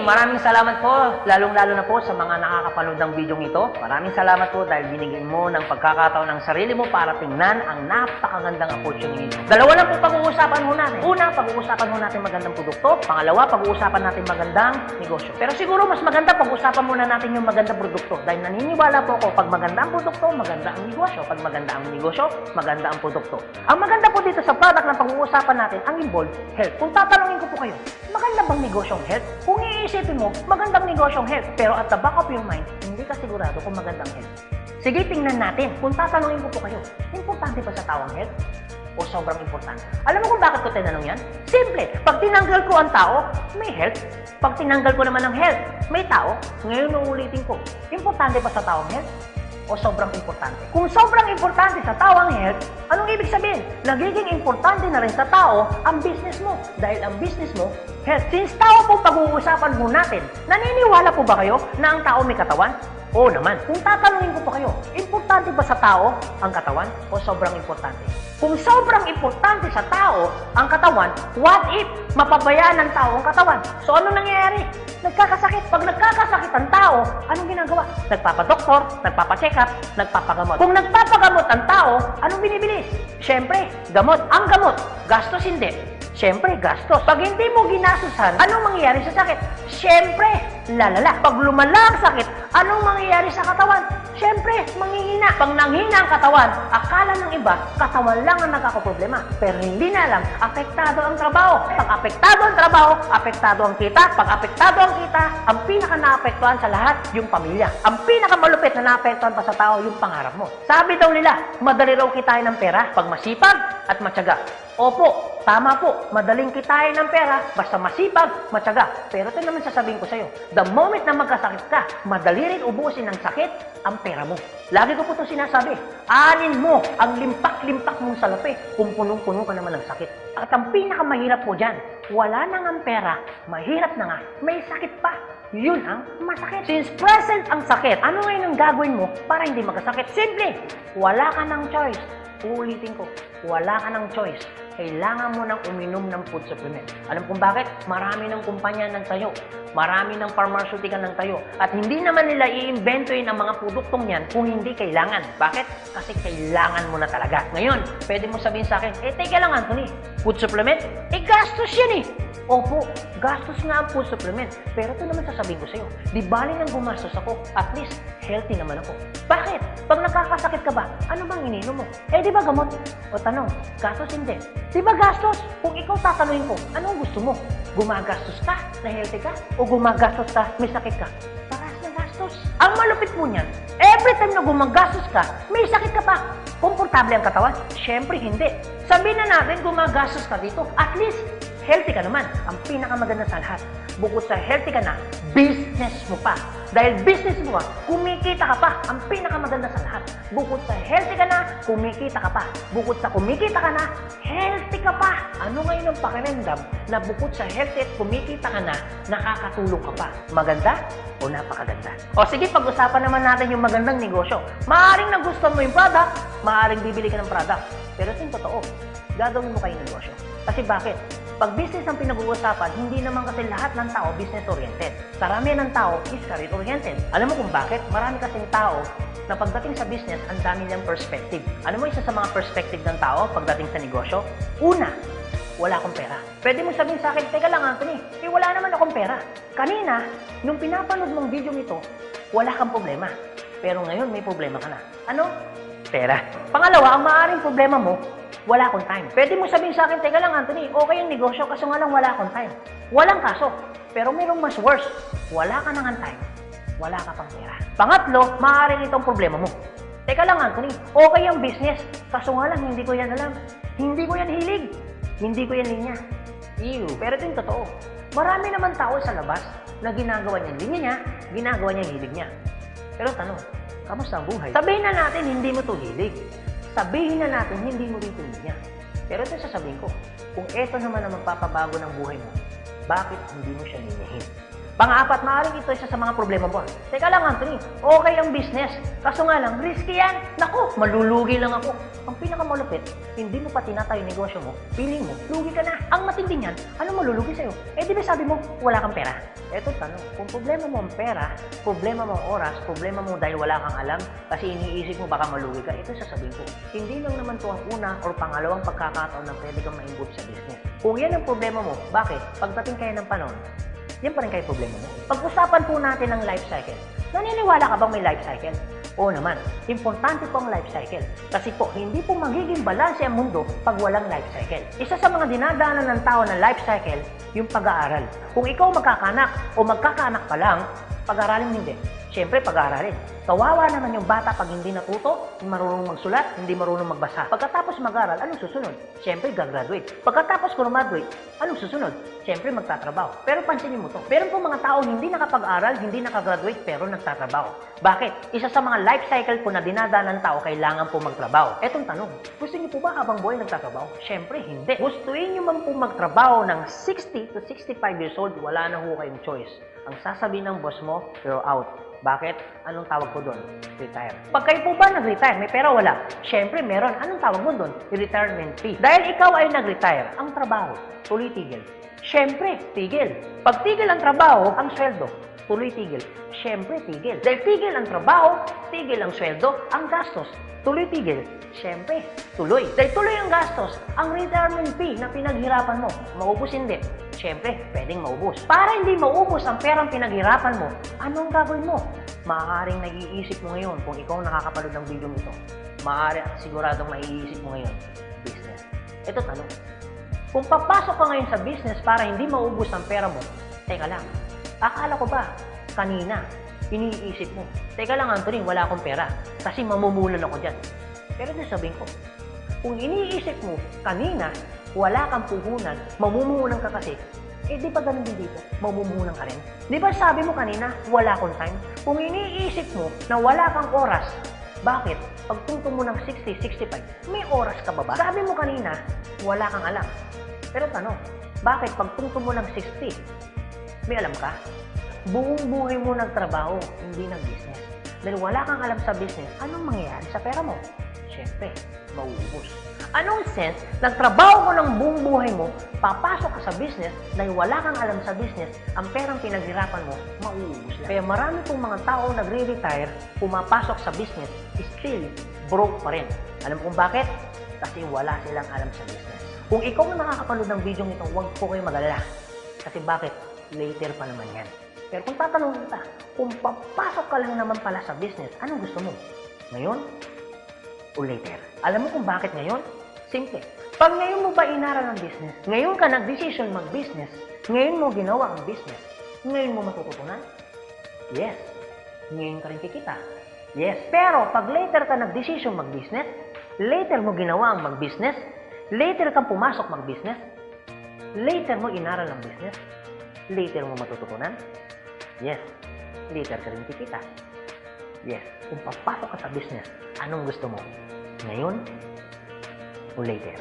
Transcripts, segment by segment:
Maraming salamat po, lalong-lalo na po sa mga nakakapanood ng video ito. Maraming salamat po dahil binigyan mo ng pagkakataon ng sarili mo para tingnan ang napakagandang opportunity. Dalawa lang po pag-uusapan mo natin. Una, pag-uusapan mo natin magandang produkto. Pangalawa, pag-uusapan natin magandang negosyo. Pero siguro mas maganda pag-uusapan muna natin yung magandang produkto dahil naniniwala po ako pag maganda ang produkto, maganda ang negosyo. Pag maganda ang negosyo, maganda ang produkto. Ang maganda po dito sa product na pag-uusapan natin, ang involved health. Kung tatanungin ko po kayo, maganda bang negosyong health? Kung iisipin mo, magandang negosyong health. Pero at the back of your mind, hindi ka sigurado kung magandang health. Sige, tingnan natin. Kung tatanungin ko po kayo, importante ba sa tao ang health? O sobrang importante? Alam mo kung bakit ko tinanong yan? Simple. Pag tinanggal ko ang tao, may health. Pag tinanggal ko naman ang health, may tao. Ngayon uulitin ko, importante ba sa tao ang health? O sobrang importante? Kung sobrang importante sa tao ang health, anong ibig sabihin? Nagiging importante na rin sa tao ang business mo. Dahil ang business mo, health. Since tao po pag-uusapan mo natin, naniniwala po ba kayo na ang tao may katawan? Oo naman. Kung tatanungin ko po kayo, importante ba sa tao ang katawan o sobrang importante? Kung sobrang importante sa tao ang katawan, what if mapabayaan ng tao ang katawan? So ano nangyayari? Nagkakasakit. Pag nagkakasakit ang tao, anong ginagawa? Nagpapadoktor, nagpapacheck up, nagpapagamot. Kung nagpapagamot ang tao, anong binibili? Siyempre, gamot. Ang gamot, gastos hindi. Siyempre, gastos. Pag hindi mo ginastusan, anong mangyayari sa sakit? Siyempre, lalala. Pag lumala ang sakit, anong mangyayari sa katawan? Siyempre, manghihina. Pag nanghina ang katawan, akala ng iba, katawan lang ang nagkakaproblema. Pero hindi na alam, apektado ang trabaho. Pag apektado ang trabaho, apektado ang kita. Pag apektado ang kita, ang pinaka-naapektuhan sa lahat, yung pamilya. Ang pinakamalupit na naapektuhan pa sa tao, yung pangarap mo. Sabi daw nila, madali raw kitain ng pera pag masipag at matyaga. Opo, tama po. Madaling kitain ng pera, basta masipag, matyaga. Pero ito naman sasabihin ko sa'yo, the moment na magkasakit ka, madali rin ubusin ng sakit ang pera mo. Lagi ko po ito sinasabi, anin mo ang limpak-limpak mong salapi kung punong-puno ka naman ng sakit. At ang pinakamahirap po dyan, wala na nga pera, mahirap na nga, may sakit pa. Yun ang masakit. Since present ang sakit, ano ngayon ang gagawin mo para hindi magkasakit? Simple, wala ka ng choice. Uulitin ko, wala ka ng choice. Kailangan mo nang uminom ng food supplement. Alam kung bakit? Marami ng kumpanya nagtayo. Marami ng pharmaceutical nagtayo. At hindi naman nila i-inventoyin ang mga produktong yan kung hindi kailangan. Bakit? Kasi kailangan mo na talaga. Ngayon, pwede mo sabihin sa akin, teka lang Anthony, food supplement? Gastos yan eh. Opo, gastos nga ang food supplement. Pero ito naman sasabihin ko sa'yo, di bali nang gumastos ako, at least healthy naman ako. Bakit? Pag nakakasakit ka ba, ano bang ininom mo? Di ba gamot? O tanong, gastos hindi. Di ba gastos? Kung ikaw tatanungin ko, anong gusto mo? Gumagastos ka na healthy ka? O gumagastos ka, may sakit ka? Paras na gastos. Ang malupit po niyan, every time na gumagastos ka, may sakit ka pa. Komportable ang katawan? Siyempre hindi. Sabihin na natin gumagastos ka dito, at least healthy ka naman. Ang pinakamaganda sa lahat, bukod sa healthy ka na, business mo pa. Dahil business mo ka, kumikita ka pa. Ang pinakamaganda sa lahat, bukod sa healthy ka na, kumikita ka pa. Bukod sa kumikita ka na, healthy ka pa. Ano ngayon ang pakiramdam na bukod sa healthy at kumikita ka na, nakakatulong ka pa? Maganda o napakaganda? O sige, pag-usapan naman natin yung magandang negosyo. Maaaring nagustuhan mo yung product, maaaring bibili ka ng product. Pero ito yung totoo, gagawin mo kayong negosyo. Kasi bakit? Pag business ang pinag-uusapan, hindi naman kasi lahat ng tao business-oriented. Karamihan ng tao is career-oriented. Alam mo kung bakit? Marami kasing tao na pagdating sa business, ang dami niyang perspective. Alam mo isa sa mga perspective ng tao pagdating sa negosyo? Una, wala akong pera. Pwede mo sabihin sa akin, teka lang Anthony, wala naman akong pera. Kanina, nung pinapanood mong video nito, wala kang problema. Pero ngayon, may problema ka na. Ano? Pera. Pangalawa, ang maaaring problema mo, wala akong time. Pwede mo sabihin sa akin, teka lang Anthony, okay yung negosyo kaso nga lang wala akong time. Walang kaso. Pero mayroong mas worse. Wala ka nang time. Wala ka pang pera. Pangatlo, maaaring itong problema mo. Teka lang Anthony, okay yung business. Kaso nga lang, hindi ko yan alam. Hindi ko yan hilig. Hindi ko yan linya. Ew. Pero ito yung totoo. Marami naman tao sa labas na ginagawa niya linya niya, ginagawa niya hilig niya. Pero tanong, kamusta ang buhay? Sabihin na natin, hindi mo to hilig. Sabihin na natin, hindi mo dito niya. Pero ito sasabihin ko, kung ito naman ang magpapabago ng buhay mo, bakit hindi mo siya ninyahin? Pang-apat, maaaring ito isa sa mga problema mo. Teka lang, Anthony, okay ang business. Kaso nga lang, risky yan. Naku, malulugi lang ako. Ang pinakamalupit, hindi mo pa tinatayo yung negosyo mo, feeling mo, lugi ka na. Ang matindi niyan, ano malulugi sa'yo? Eh di ba sabi mo, wala kang pera? Eto tanong, kung problema mo ang pera, problema mo ang oras, problema mo dahil wala kang alam, kasi iniisip mo baka malugi ka, ito sasabihin ko. Hindi lang naman to ang una or pangalawang pagkakataon na pwede kang ma-involve sa business. Kung yan ang problema mo, bakit? Pagdating kayo ng panahon, yan pa rin kayo problema mo. Pag-usapan po natin ang life cycle. Naniniwala ka bang may life cycle? Oo naman. Importante po ang life cycle. Kasi po, hindi po magiging balanse ang mundo pag walang life cycle. Isa sa mga dinadaanan ng tao na life cycle, yung pag-aaral. Kung ikaw magkakanak o magkakanak pa lang, pag-aaralin hindi. Siyempre, pag-aaralin. Kawawa naman yung bata pag hindi natuto, hindi marunong magsulat, hindi marunong magbasa. Pagkatapos mag-aral, anong susunod? Siyempre, gagraduate. Pagkatapos graduate, anong susunod? Siyempre, magtatrabaho. Pero pansinin mo to. Meron po mga tao hindi nakapag-aral, hindi nakagraduate, pero nagtatrabaho. Bakit? Isa sa mga life cycle po na dinadaanan ng tao, kailangan po magtrabaho. Etong tanong, gusto niyo po ba habang buhay nagtatrabaho? Siyempre, hindi. Gustuin niyo man po magtrabaho ng 60 to 65 years old, wala na ho kayong choice. Ang sasabihin ng boss mo, you're out. Bakit? Anong tawag ko doon? Retire. Pag kayo po ba nag-retire, may pera wala? Siyempre, meron. Anong tawag mo doon? Retirement fee. Dahil ikaw ay nag-retire, ang trabaho, tuloy-tigil. Siyempre, tigil. Pag tigil ang trabaho, ang sweldo, tuloy-tigil. Siyempre, tigil. Dahil tigil ang trabaho, tigil ang sweldo, ang gastos, tuloy-tigil. Siyempre, tuloy. Dahil tuloy ang gastos, ang retirement fee na pinaghirapan mo, maubos hindi. Siyempre, pwedeng maubos. Para hindi maubos ang perang pinaghirapan mo, anong gagawin mo? Maaaring nag-iisip mo ngayon kung ikaw nakakapanood ng video nito. Maaari at siguradong maiisip mo ngayon, business. Ito tanong. Kung papasok ka ngayon sa business para hindi maubos ang pera mo, teka lang, akala ko ba, kanina, iniisip mo, teka lang Anthony, wala akong pera kasi mamumulan ako dyan. Pero sabihin ko, kung iniisip mo, kanina, wala kang puhunan, mamumuhunan ka kasi, eh di ba ganun din dito? Mamumuhunan ka rin. Di ba sabi mo kanina, wala akong time? Kung iniisip mo na wala kang oras, bakit? Pagtungtong mo ng 60, 65, may oras ka ba ba? Sabi mo kanina, wala kang alam. Pero tanong, bakit pagtungtong mo ng 60, may alam ka? Buong buhay mo nagtrabaho, hindi nag-business. Dahil wala kang alam sa business, anong mangyayari sa pera mo? Siyempre, mauubos. Anong sense, nagtrabaho mo ng buong buhay mo, papasok ka sa business, dahil wala kang alam sa business, ang perang pinaghirapan mo, mauubos lang. Kaya marami pong mga tao nagre-retire, pumapasok sa business, still broke pa rin. Alam mo kung bakit? Kasi wala silang alam sa business. Kung ikaw ang nakakapanood ng video ito, huwag po kayo mag-alala. Kasi bakit? Later pa naman yan. Pero kung tatanungin kita, kung papasok ka lang naman pala sa business, anong gusto mo? Ngayon o later? Alam mo kung bakit ngayon? Simple. Pag ngayon mo ba inaral ang business, ngayon ka nag-decision mag-business, ngayon mo ginawa ang business, ngayon mo matututunan? Yes. Ngayon ka rin kikita? Yes. Pero pag later ka nag-decision mag-business, later mo ginawa ang mag-business, later kang pumasok mag-business, later mo inaral ang business, later mo matututunan? Yes. Later ka rin kikita? Yes. Kung papasok ka sa business, anong gusto mo? Ngayon o later?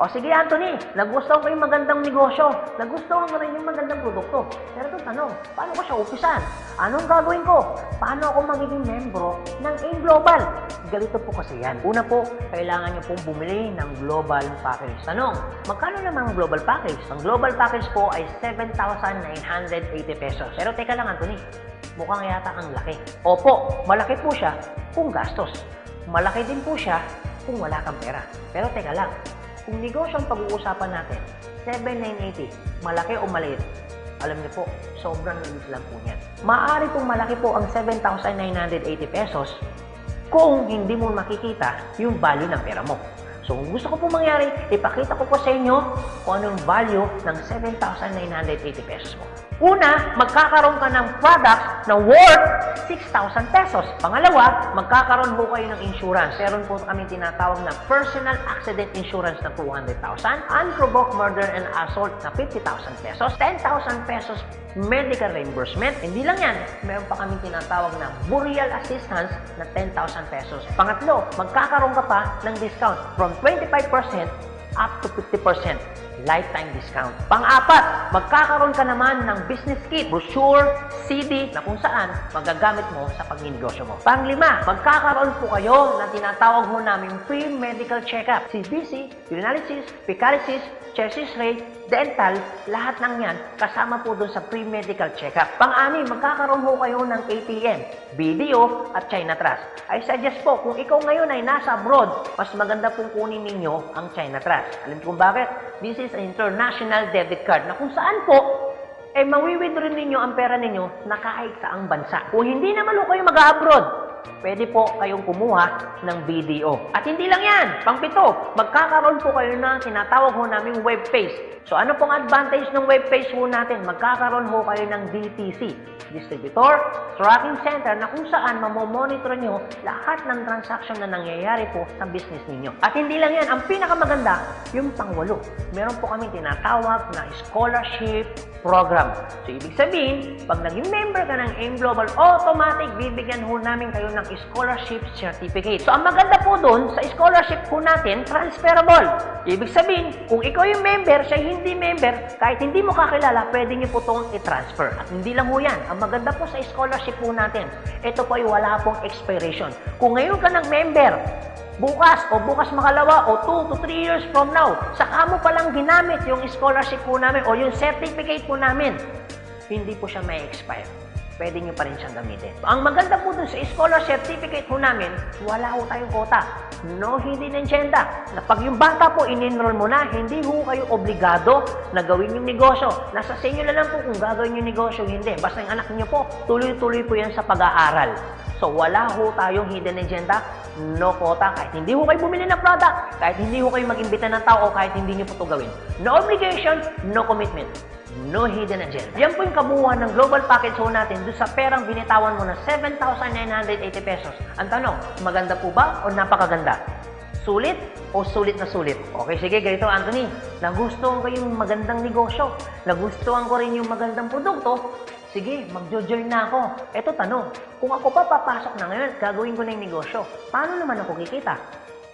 O sige Anthony, nagustuhan ko yung magandang negosyo, nagustuhan ko rin yung magandang produkto. Pero ito tanong, paano ko siya umpisan? Anong gagawin ko? Paano ako magiging membro ng AIM Global? Galito po kasi yan. Una po, kailangan nyo pong bumili ng global package. Tanong, magkano naman ang global package? Ang global package po ay 7,980 pesos. Pero teka lang Anthony, mukhang yata ang laki. Opo, malaki po siya kung gastos. Malaki din po siya kung wala kang pera. Pero teka lang, kung negosyo ang pag-uusapan natin, 7,980, malaki o maliit? Alam niyo po, sobrang liit lang po niyan. Maaari pong malaki po ang 7,980 pesos kung hindi mo makikita yung value ng pera mo. So kung gusto ko po mangyari, ipakita ko po sa inyo kung anong value ng 7,980 pesos mo. Una, magkakaroon ka ng product na worth 6,000 pesos. Pangalawa, magkakaroon po kayo ng insurance. Meron po kami tinatawag na personal accident insurance na 200,000, unprovoked murder and assault na 50,000 pesos, 10,000 pesos medical reimbursement. Hindi lang yan, meron pa kami tinatawag na burial assistance na 10,000 pesos. Pangatlo, magkakaroon ka pa ng discount from 25% up to 50%. lifetime discount. Pang-apat, magkakaroon ka naman ng business kit, brochure, CD na kung saan magagamit mo sa pagninegosyo mo. Pang-lima, magkakaroon po kayo na tinatawag mo namin free medical check-up. CBC, urinalysis, fecalysis, chest x-ray, dental, lahat ng yan kasama po doon sa free medical check-up. Pang-anim, magkakaroon po kayo ng ATM, BDO at China Trust. I suggest po, kung ikaw ngayon ay nasa abroad, mas maganda pong kunin ninyo ang China Trust. Alam niyo kung bakit? This is an international debit card na kung saan po, mawi-withdraw ninyo ang pera ninyo na kahit saang bansa. Kung hindi naman po kayo mag-abroad, pwede po kayong kumuha ng BDO. At hindi lang yan, pang-pito, magkakaroon po kayo ng tinatawag ho naming web page. So ano pong advantage ng web page ho natin? Magkakaroon ho kayo ng DTC, Distributor Tracking Center, na kung saan mamomonitor nyo lahat ng transaction na nangyayari po sa business ninyo. At hindi lang yan, ang pinakamaganda, yung pang-walo. Meron po kami tinatawag na scholarship program. So ibig sabihin, pag naging member ka ng AIM Global, automatic bibigyan ho namin kayo ng scholarship certificate. So ang maganda po doon, sa scholarship po natin, transferable. Ibig sabihin, kung ikaw yung member, siya hindi member, kahit hindi mo kakilala, pwede niyo po itong i-transfer. At hindi lang ho yan. Ang maganda po sa scholarship po natin, ito po ay wala pong expiration. Kung ngayon ka ng member, bukas o bukas makalawa o 2 to 3 years from now, saka mo palang ginamit yung scholarship po namin o yung certificate po namin, hindi po siya may expire. Pwede nyo pa rin siyang gamitin. Ang maganda po dun sa scholar certificate po namin, wala ho tayong quota. No hidden agenda. Na pag yung bata po in-enroll mo na, hindi ho kayo obligado na gawin yung negosyo. Nasa sa inyo na lang po kung gagawin yung negosyo, hindi. Basta yung anak niyo po, tuloy-tuloy po yan sa pag-aaral. So wala ho tayong hidden agenda, no quota. Kahit hindi ho kayo bumili ng product, kahit hindi ho kayo mag-imbita ng tao, kahit hindi nyo po ito gawin. No obligation, no commitment. No hidden agenda. Yan po yung kabuuan ng global package ho natin doon sa perang binitawan mo na 7,980 pesos. Ang tanong, maganda po ba o napakaganda? Sulit o sulit na sulit? Okay, sige, ganito Anthony. Nagustuhan ko yung magandang negosyo. Nagustuhan ko rin yung magandang produkto. Sige, magjo-join na ako. Eto tanong, kung ako pa papasok na ngayon, gagawin ko na yung negosyo. Paano naman ako kikita?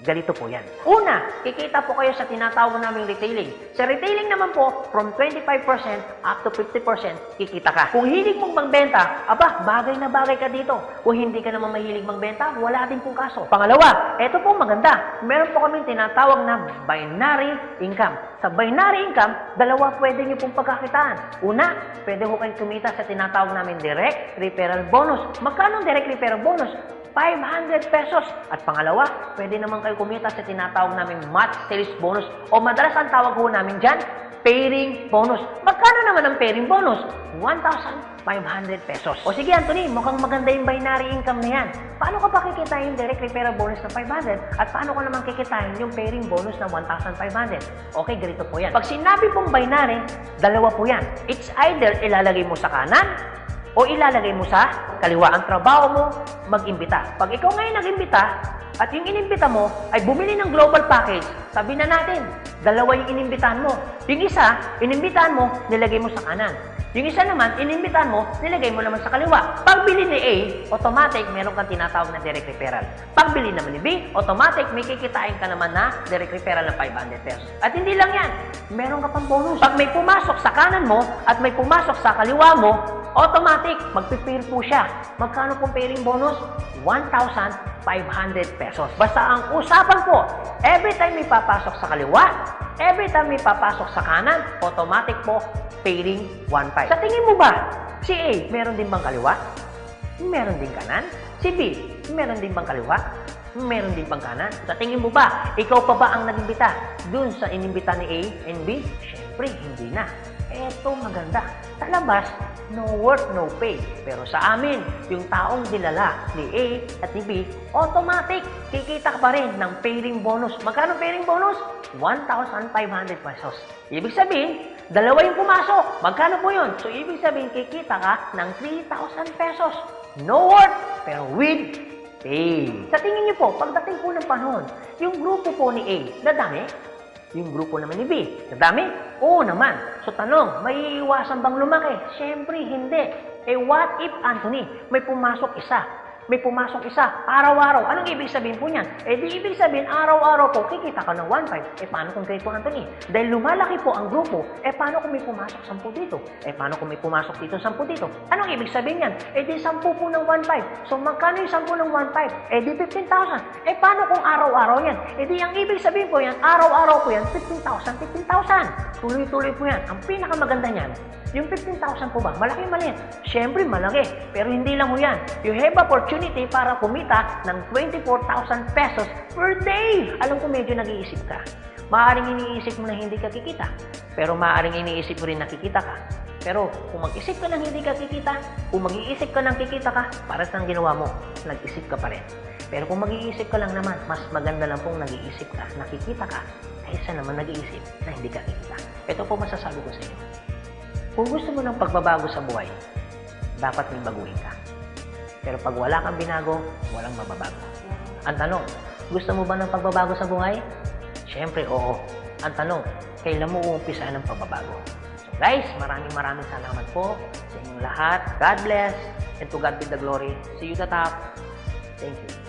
Ganito po yan. Una, kikita po kayo sa tinatawag naming retailing. Sa retailing naman po, from 25% up to 50% kikita ka. Kung hilig mong magbenta, aba, bagay na bagay ka dito. Kung hindi ka naman mahilig magbenta, wala din pong kaso. Pangalawa, eto po maganda. Meron po kaming tinatawag na binary income. Sa binary income, dalawa pwede nyo pong pagkakitaan. Una, pwede ko kayong kumita sa tinatawag namin direct referral bonus. Magkano direct referral bonus? 500 pesos. At pangalawa, pwede naman kayo kumita sa tinatawag namin match sales bonus o madalas ang tawag po namin dyan, pairing bonus. Magkano naman ang pairing bonus? 1,500 pesos. O sige Anthony, mukhang maganda yung binary income na yan. Paano ka pa kikitain yung direct referral bonus na 500 at paano ka naman kikitain yung pairing bonus na 1,500? Okay, ganito po yan. Pag sinabi pong binary, dalawa po yan. It's either ilalagay mo sa kanan o ilalagay mo sa kaliwa. Ang trabaho mo, mag-imbita. Pag ikaw ngayon nag-imbita, at yung inimbita mo ay bumili ng global package, sabi na natin, dalawa yung inimbitahan mo. Yung isa, inimbitahan mo, nilagay mo sa kanan. Yung isa naman, inimbitahan mo, nilagay mo naman sa kaliwa. Pagbili ni A, automatic, meron kang tinatawag na direct referral. Pagbili naman ni B, automatic, may kikitain ka naman na direct referral ng 500 pesos. At hindi lang yan, meron ka pang bonus. Pag may pumasok sa kanan mo at may pumasok sa kaliwa mo, automatic, magpipair po siya. Magkano pong pairing bonus? 1,500 pesos. Basta ang usapan po, every time may papasok sa kaliwa, every time may papasok sa kanan, automatic po, pairing 1,500. Sa tingin mo ba, si A, meron din bang kaliwa? Meron din kanan? Si B, meron din bang kaliwa? Meron din bang kanan? Sa tingin mo ba, ikaw pa ba ang nag-imbita dun sa inimbita ni A and B? Siyempre, hindi na. Eto maganda. Sa labas, no work, no pay. Pero sa amin, yung taong dinala ni A at ni B, automatic, kikita ka pa rin ng pairing bonus. Magkano pairing bonus? 1,500 pesos. Ibig sabihin, dalawa yung pumasok. Magkano po yun? So, ibig sabihin, kikita ka ng 3,000 pesos. No work, pero with pay. Sa tingin niyo po, pagdating po ng panahon, yung grupo po ni A, dadami? Yung grupo naman ni B, nadami? Oo naman. So tanong, may iwasan bang lumaki? Siyempre, hindi. Eh what if, Anthony, may pumasok isa? may pumasok isa, araw-araw. Anong ibig sabihin po niyan? Di ibig sabihin, araw-araw po, kikita ka ng 1.5. Paano kung kay 200? Dahil lumalaki po ang grupo, paano kung may pumasok 10 dito? Paano kung may pumasok dito 10 dito? Anong ibig sabihin yan? Di 10 po ng 1.5. So, magkano yung 10 ng 1.5? Di 15,000. Paano kung araw-araw yan? Di ang ibig sabihin po yan, araw-araw po yan, 15,000, 15,000. Tuloy-tuloy po yan. Ang pinakamaganda niyan, yung 15,000 po ba? Malaki maliit? Siyempre malaki. Pero hindi lang ho yan. You have opportunity para kumita ng 24,000 pesos per day. Alam ko medyo nag-iisip ka. Maaaring iniisip mo na hindi ka kikita. Pero maaaring iniisip mo rin na kikita ka. Pero kung mag-isip ka ng hindi ka kikita, kung mag-iisip ka ng kikita ka, para sa ginawa mo, nag-isip ka pa rin. Pero kung mag-iisip ka lang naman, mas maganda lang pong nag-iisip ka, nakikita ka, kaysa naman nag-iisip na hindi ka kikita. Ito po masasabi ko sa inyo. Kung gusto mo ng pagbabago sa buhay, dapat may baguhin ka. Pero pag wala kang binago, walang mababago. Ang tanong, gusto mo ba ng pagbabago sa buhay? Siyempre, oo. Ang tanong, kailan mo uumpisa ng pagbabago? So guys, maraming salamat po sa inyong lahat. God bless, and to God be the glory. See you at the top. Thank you.